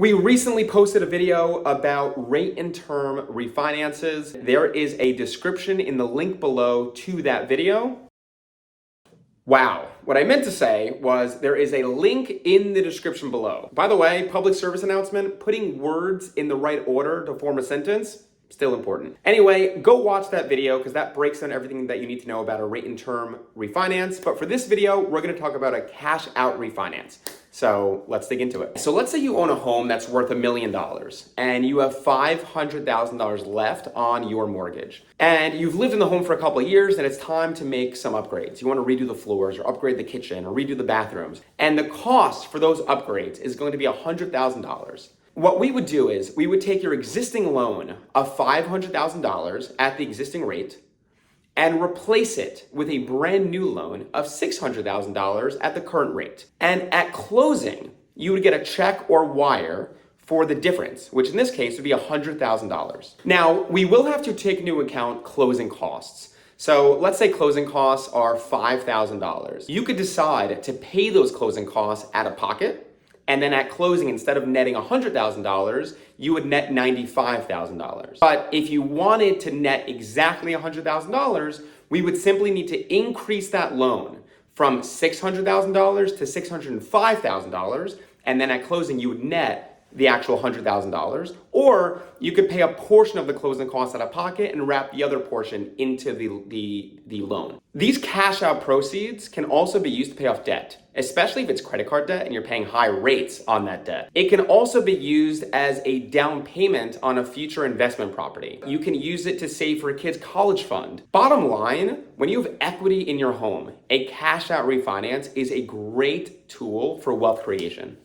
We recently posted a video about rate and term refinances. There is a description in the link below to that video. Wow, what I meant to say was there is a link in the description below. By the way, public service announcement, putting words in the right order to form a sentence, still important. Anyway, go watch that video because that breaks down everything that you need to know about a rate and term refinance. But for this video, we're going to talk about a cash out refinance. So let's dig into it. So let's say you own a home that's worth $1 million and you have $500,000 left on your mortgage. And you've lived in the home for a couple of years and it's time to make some upgrades. You want to redo the floors or upgrade the kitchen or redo the bathrooms. And the cost for those upgrades is going to be $100,000. What we would do is we would take your existing loan of $500,000 at the existing rate and replace it with a brand new loan of $600,000 at the current rate. And at closing, you would get a check or wire for the difference, which in this case would be $100,000. Now, we will have to take into account closing costs. So let's say closing costs are $5,000. You could decide to pay those closing costs out of pocket. And then at closing, instead of netting $100,000, you would net $95,000. But if you wanted to net exactly $100,000, we would simply need to increase that loan from $600,000 to $605,000. And then at closing, you would net the actual $100,000, or you could pay a portion of the closing costs out of pocket and wrap the other portion into the loan. These cash out proceeds can also be used to pay off debt, especially if it's credit card debt and you're paying high rates on that debt. It can also be used as a down payment on a future investment property. You can use it to save for a kid's college fund. Bottom line, when you have equity in your home, a cash out refinance is a great tool for wealth creation.